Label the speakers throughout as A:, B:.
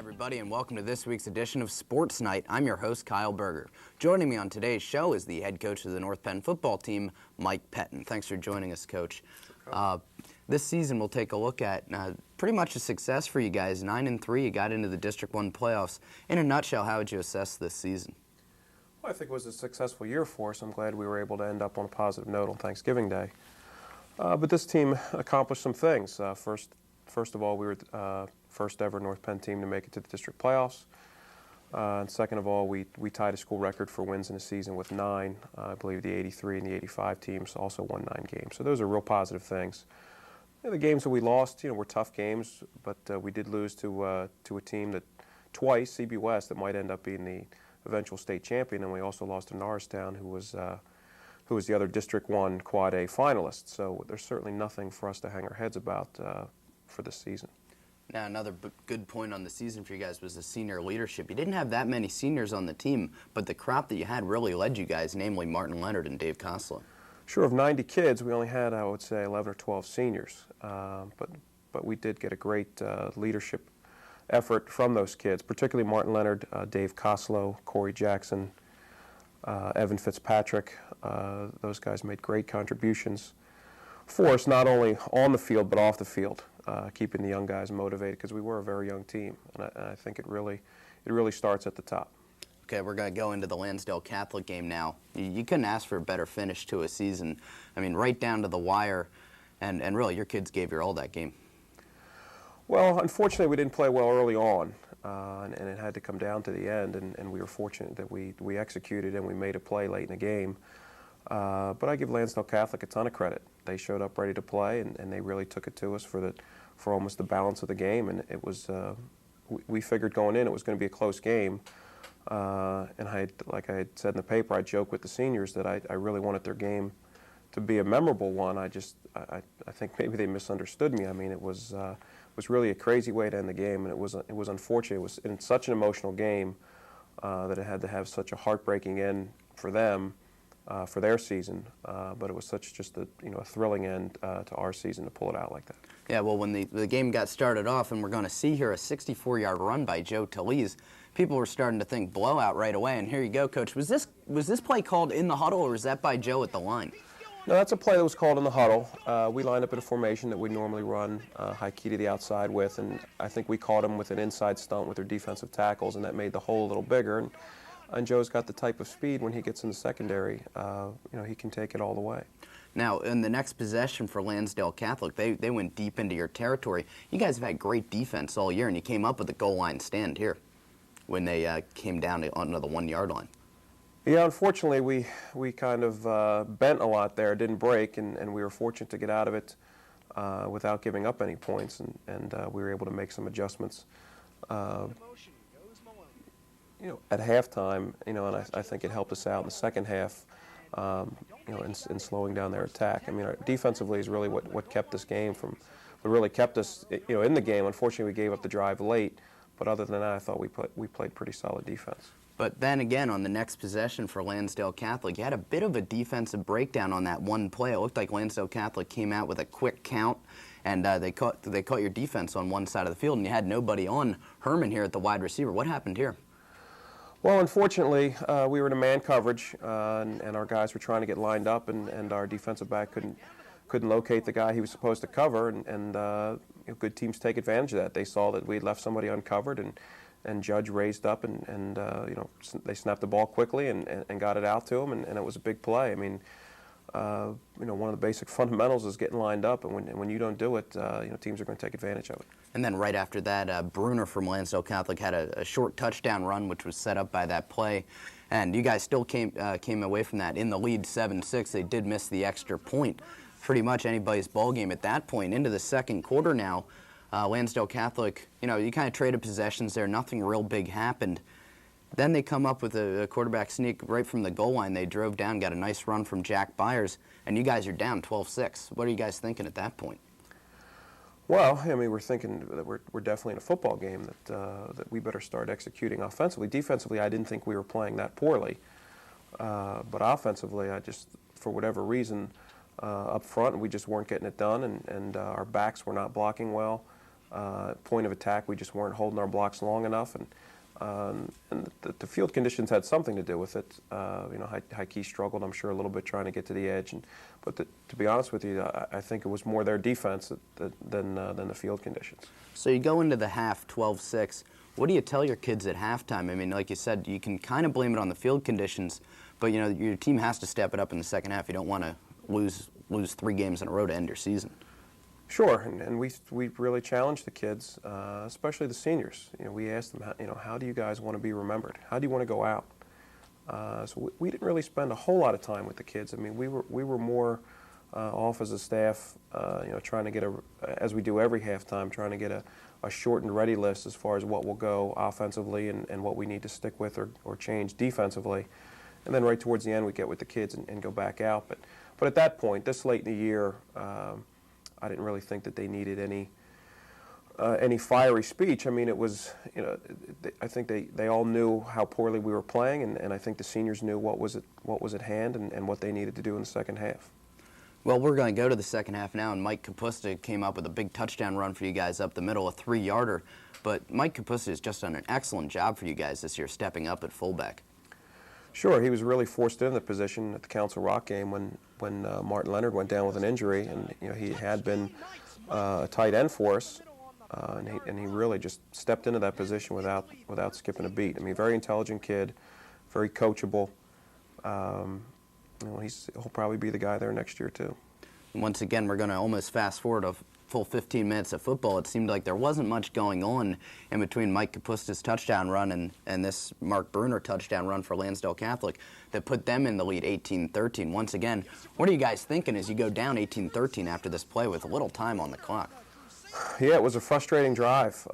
A: everybody, and welcome to this week's edition of Sports Night. I'm your host, Kyle Berger. Joining me on today's show is the head coach of the North Penn football team, Mike Pettin. Thanks for joining us, Coach. This season we'll take a look at pretty much a success for you guys. 9-3, you got into the District 1 playoffs. In a nutshell, how would you assess this season?
B: Well, I think it was a successful year for us. I'm glad we were able to end up on a positive note on Thanksgiving Day. But this team accomplished some things. First of all, we were first ever North Penn team to make it to the district playoffs. And second of all, we tied a school record for wins in a season with 9. I believe the 83 and the 85 teams also won 9 games. So those are real positive things. The games that we lost, were tough games, but we did lose to a team that twice, CB West, that might end up being the eventual state champion, and we also lost to Norristown, who was the other District 1 Quad A finalist. So there's certainly nothing for us to hang our heads about for this season.
A: Now, another good point on the season for you guys was the senior leadership. You didn't have that many seniors on the team, but the crop that you had really led you guys, namely Martin Leonard and Dave Koslow.
B: Sure, of 90 kids, we only had, I would say, 11 or 12 seniors. But we did get a great leadership effort from those kids, particularly Martin Leonard, Dave Koslow, Corey Jackson, Evan Fitzpatrick. Those guys made great contributions for us, not only on the field but off the field, keeping the young guys motivated, because we were a very young team, and I think it really starts at the top.
A: Okay, we're going to go into the Lansdale Catholic game now. You couldn't ask for a better finish to a season. I mean, right down to the wire, and really your kids gave your all that game.
B: Well, unfortunately, we didn't play well early on, and it had to come down to the end, and we were fortunate that we executed and we made a play late in the game. But I give Lansdale Catholic a ton of credit. They showed up ready to play, and they really took it to us for almost the balance of the game. And it was we figured going in it was going to be a close game. And like I had said in the paper, I joked with the seniors that I really wanted their game to be a memorable one. I think maybe they misunderstood me. I mean, it was really a crazy way to end the game, and it was unfortunate. It was in such an emotional game that it had to have such a heartbreaking end for them. For their season, but it was just a thrilling end to our season to pull it out like that.
A: Yeah, well, when the game got started off, and we're going to see here a 64-yard run by Joe Talese, people were starting to think blowout right away. And here you go, Coach. Was this play called in the huddle, or was that by Joe at the line?
B: No, that's a play that was called in the huddle. We lined up in a formation that we normally run high key to the outside with, and I think we caught them with an inside stunt with their defensive tackles, and that made the hole a little bigger. And Joe's got the type of speed when he gets in the secondary, he can take it all the way.
A: Now, in the next possession for Lansdale Catholic, they went deep into your territory. You guys have had great defense all year, and you came up with a goal line stand here when they came down onto the 1-yard line.
B: Yeah, unfortunately, we kind of bent a lot there, didn't break, and we were fortunate to get out of it without giving up any points, and we were able to make some adjustments. At halftime, and I think it helped us out in the second half, in slowing down their attack. I mean, defensively is really what kept this game what really kept us, in the game. Unfortunately, we gave up the drive late, but other than that, I thought we played pretty solid defense.
A: But then again, on the next possession for Lansdale Catholic, you had a bit of a defensive breakdown on that one play. It looked like Lansdale Catholic came out with a quick count, and they caught your defense on one side of the field, and you had nobody on Herman here at the wide receiver. What happened here?
B: Well, unfortunately, we were in a man coverage, and our guys were trying to get lined up, and our defensive back couldn't locate the guy he was supposed to cover, and good teams take advantage of that. They saw that we had left somebody uncovered, and Judge raised up, and they snapped the ball quickly and got it out to him, and it was a big play. I mean, one of the basic fundamentals is getting lined up, and when you don't do it, teams are going to take advantage of it.
A: And then right after that, Bruner from Lansdale Catholic had a short touchdown run, which was set up by that play. And you guys still came away from that in the lead 7-6. They did miss the extra point. Pretty much anybody's ball game at that point. Into the second quarter now, Lansdale Catholic, you kind of traded possessions there. Nothing real big happened. Then they come up with a quarterback sneak right from the goal line. They drove down, got a nice run from Jack Byers, and you guys are down 12-6. What are you guys thinking at that point?
B: Well, I mean, we're thinking that we're definitely in a football game, that we better start executing offensively. Defensively, I didn't think we were playing that poorly. But offensively, I just, for whatever reason, up front, we just weren't getting it done, and our backs were not blocking well. point of attack, we just weren't holding our blocks long enough, and the field conditions had something to do with it. High-key struggled, I'm sure, a little bit trying to get to the edge, but to be honest with you, I think it was more their defense than the field conditions.
A: So you go into the half 12-6. What do you tell your kids at halftime? I mean, like you said, you can kind of blame it on the field conditions, but your team has to step it up in the second half. You don't want to lose 3 games in a row to end your season.
B: Sure, and we really challenged the kids, especially the seniors. We asked them, how do you guys want to be remembered? How do you want to go out? So we didn't really spend a whole lot of time with the kids. I mean, we were more off as a staff, trying to get as we do every halftime, trying to get a shortened ready list as far as what will go offensively and what we need to stick with or change defensively. And then right towards the end, we get with the kids and go back out. But at that point, this late in the year, I didn't really think that they needed any fiery speech. I mean, it was, I think they all knew how poorly we were playing, and I think the seniors knew what was at hand and what they needed to do in the second half.
A: Well, we're going to go to the second half now, and Mike Kapusta came up with a big touchdown run for you guys up the middle, a 3-yarder. But Mike Kapusta has just done an excellent job for you guys this year, stepping up at fullback.
B: Sure, he was really forced into the position at the Council Rock game when Martin Leonard went down with an injury, and he had been a tight end for us, and he really just stepped into that position without skipping a beat. I mean, very intelligent kid, very coachable. He'll probably be the guy there next year too.
A: Once again, we're going to almost fast forward a full 15 minutes of football. It seemed like there wasn't much going on in between Mike Kapusta's touchdown run and this Mark Bruner touchdown run for Lansdale Catholic that put them in the lead 18-13. Once again, what are you guys thinking as you go down 18-13 after this play with a little time on the clock?
B: Yeah, it was a frustrating drive.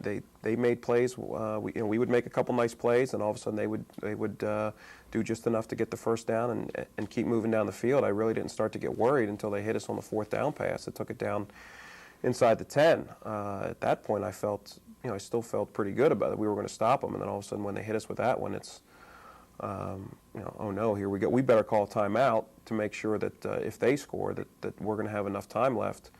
B: They made plays. We would make a couple nice plays, and all of a sudden they would do just enough to get the first down and keep moving down the field. I really didn't start to get worried until they hit us on the 4th down pass. It took it down inside the 10. At that point, I still felt pretty good about it. We were going to stop them, and then all of a sudden when they hit us with that one, it's oh no, here we go. We better call a timeout to make sure that if they score, that we're going to have enough time left,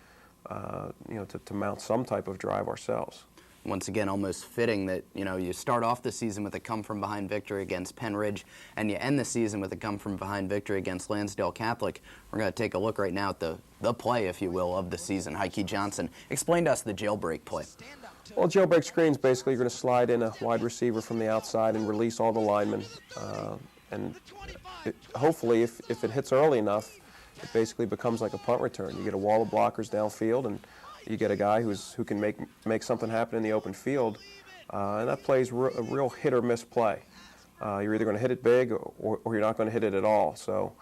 B: to mount some type of drive ourselves.
A: Once again, almost fitting that, you start off the season with a come-from-behind victory against Penn Ridge, and you end the season with a come-from-behind victory against Lansdale Catholic. We're going to take a look right now at the play, if you will, of the season. Heike Johnson, explain to us the jailbreak play.
B: Well, jailbreak screens, basically you're going to slide in a wide receiver from the outside and release all the linemen. Hopefully, if it hits early enough, it basically becomes like a punt return. You get a wall of blockers downfield, and you get a guy who can make something happen in the open field, and that plays a real hit or miss play. You're either going to hit it big or you're not going to hit it at all. So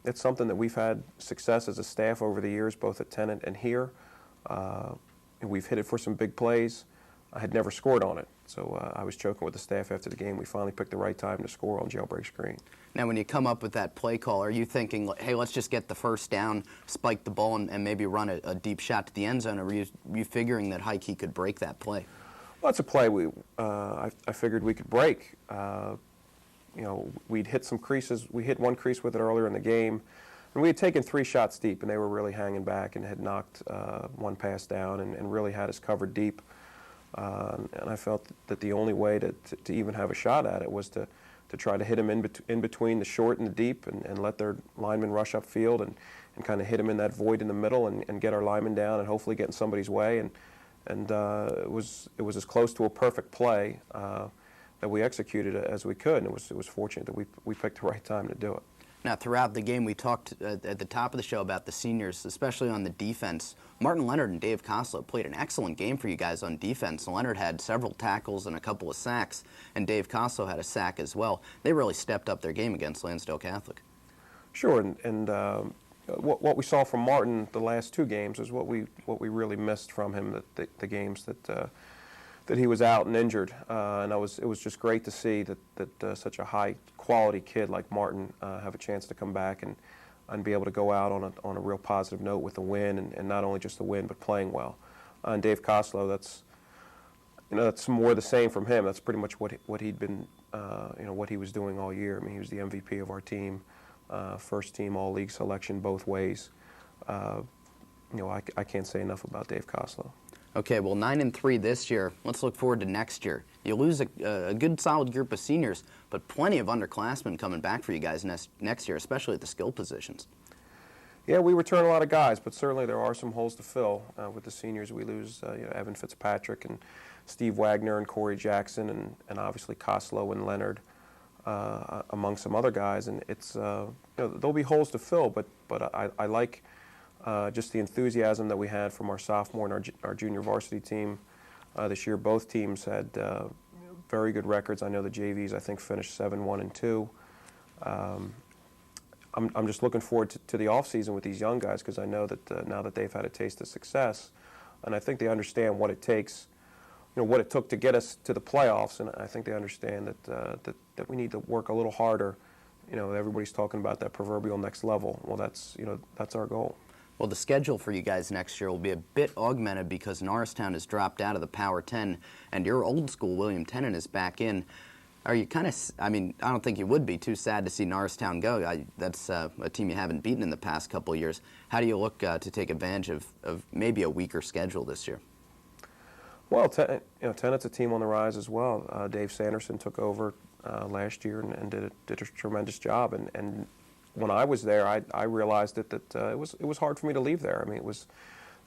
B: it's something that we've had success as a staff over the years, both at Tennant and here. We've hit it for some big plays. I had never scored on it, so I was joking with the staff after the game. We finally picked the right time to score on jailbreak screen.
A: Now, when you come up with that play call, are you thinking, hey, let's just get the first down, spike the ball, and maybe run a deep shot to the end zone, or were you figuring that Heike could break that play?
B: Well, that's a play I figured we could break. We'd hit some creases. We hit one crease with it earlier in the game, and we had taken 3 shots deep, and they were really hanging back and had knocked one pass down and really had us covered deep. And I felt that the only way to even have a shot at it was to try to hit him in between the short and the deep and let their linemen rush upfield and kind of hit him in that void in the middle and get our linemen down and hopefully get in somebody's way. And it was as close to a perfect play that we executed as we could. And it was fortunate that we picked the right time to do it.
A: Now, throughout the game, we talked at the top of the show about the seniors, especially on the defense. Martin Leonard and Dave Koslow played an excellent game for you guys on defense. Leonard had several tackles and a couple of sacks, and Dave Koslow had a sack as well. They really stepped up their game against Lansdale Catholic.
B: Sure, and what we saw from Martin the last 2 games is what we really missed from him, the games that he was out and injured, and it was just great to see that such a high-quality kid like Martin have a chance to come back and be able to go out on a real positive note with a win, and not only just a win, but playing well. And Dave Koslow, that's more the same from him. That's pretty much what he'd been, what he was doing all year. I mean, he was the MVP of our team, first team All-League selection both ways. I can't say enough about Dave Koslow.
A: Okay, well, 9-3 this year. Let's look forward to next year. You lose a good, solid group of seniors, but plenty of underclassmen coming back for you guys next year, especially at the skill positions.
B: Yeah, we return a lot of guys, but certainly there are some holes to fill. With the seniors, we lose Evan Fitzpatrick and Steve Wagner and Corey Jackson and obviously Koslow and Leonard, among some other guys. And it's there'll be holes to fill, but I like just the enthusiasm that we had from our sophomore and our junior varsity team this year. Both teams had very good records. I know the JVs, I think, finished 7-1-2. I'm just looking forward to the offseason with these young guys, because I know that now that they've had a taste of success, and I think they understand what it takes, what it took to get us to the playoffs, and I think they understand that we need to work a little harder. Everybody's talking about that proverbial next level. Well, that's our goal.
A: Well, the schedule for you guys next year will be a bit augmented because Norristown has dropped out of the Power 10, and your old school, William Tennant, is back in. Are you kind of, I don't think you would be too sad to see Norristown go. That's a team you haven't beaten in the past couple of years. How do you look to take advantage of maybe a weaker schedule this year?
B: Well, Tennant's a team on the rise as well. Dave Sanderson took over last year and did a tremendous job. And when I was there, I realized that it was hard for me to leave there. It was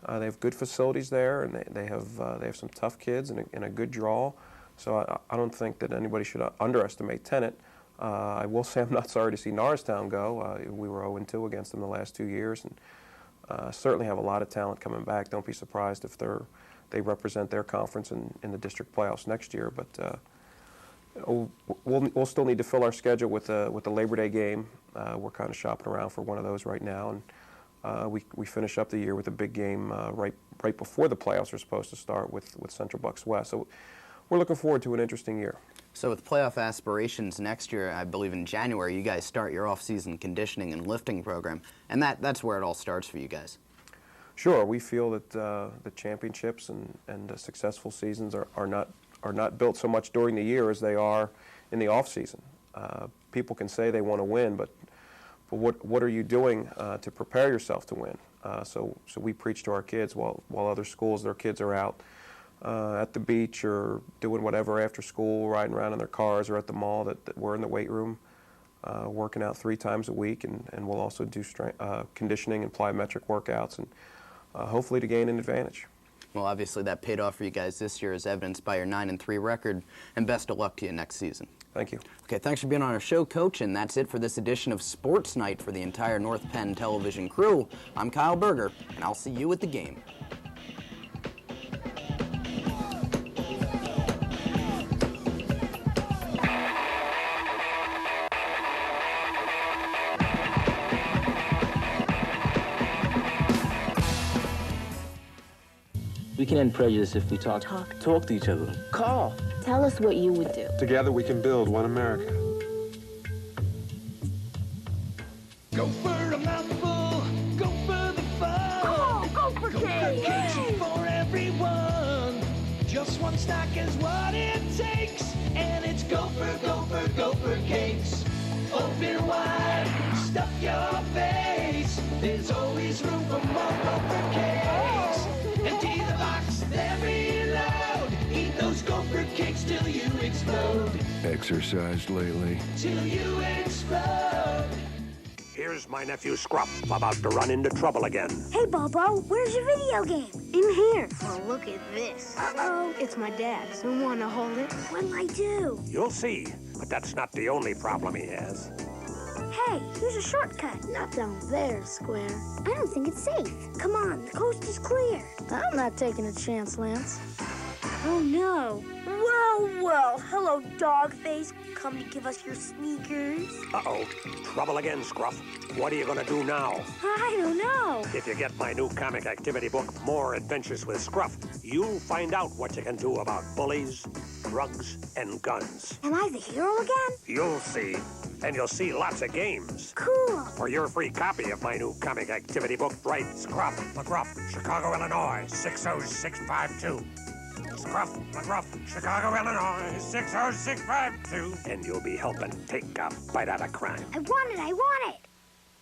B: they have good facilities there, and they have some tough kids and a good draw. So I don't think that anybody should underestimate Tennant. I will say I'm not sorry to see Norristown go. We were 0-2 against them the last 2 years, and certainly have a lot of talent coming back. Don't be surprised if they represent their conference in the district playoffs next year. But we'll still need to fill our schedule with the Labor Day game. We're kind of shopping around for one of those right now, and we finish up the year with a big game right before the playoffs are supposed to start with Central Bucks West. So we're looking forward to an interesting year.
A: So with playoff aspirations next year, I believe in January, you guys start your off-season conditioning and lifting program, and that's where it all starts for you guys.
B: Sure, we feel that the championships and successful seasons are not built so much during the year as they are in the off-season. People can say they want to win, but what are you doing to prepare yourself to win? So we preach to our kids while other schools, their kids are out at the beach or doing whatever after school, riding around in their cars or at the mall, that we're in the weight room working out 3 times a week, and we'll also do conditioning and plyometric workouts, and hopefully to gain an advantage.
A: Well, obviously that paid off for you guys this year, as evidenced by your 9-3 record, and best of luck to you next season.
B: Thank you.
A: Okay, thanks for being on our show, Coach, and that's it for this edition of Sports Night for the entire North Penn television crew. I'm Kyle Berger, and I'll see you at the game.
C: We can end prejudice if we talk to each other. Call.
D: Tell us what you would do.
E: Together we can build one America.
F: Go for a mouthful, go for the fun.
D: Go for cake!
F: Cakes for everyone. Just one snack is what it takes. And it's Gopher cakes. Open wide, stuff your face. There's always room for more Gopher cakes. Empty the box, then reload. Eat those Gopher cakes till you explode.
E: Exercised lately?
F: Till you explode.
G: Here's my nephew Scruff, about to run into trouble again.
H: Hey, Bobo, where's your video game?
D: In here.
H: Oh, look at this.
D: Uh-oh, it's my dad's. You want to hold it?
H: What'll I do?
G: You'll see, but that's not the only problem he has.
H: Hey, here's a shortcut.
D: Not down there, Square.
H: I don't think it's safe. Come on, the coast is clear.
D: I'm not taking a chance, Lance.
H: Oh, no. Well, hello, Dogface. Come to give us your sneakers.
G: Uh-oh, trouble again, Scruff. What are you gonna do now?
H: I don't know.
G: If you get my new comic activity book, More Adventures with Scruff, you'll find out what you can do about bullies, drugs, and guns.
H: Am I the hero again?
G: You'll see. And you'll see lots of games.
H: Cool.
G: For your free copy of my new comic activity book, write Scruff McGruff, Chicago, Illinois, 60652. Scruff McGruff, Chicago, Illinois, 60652. And you'll be helping take a bite out of crime.
H: I want it.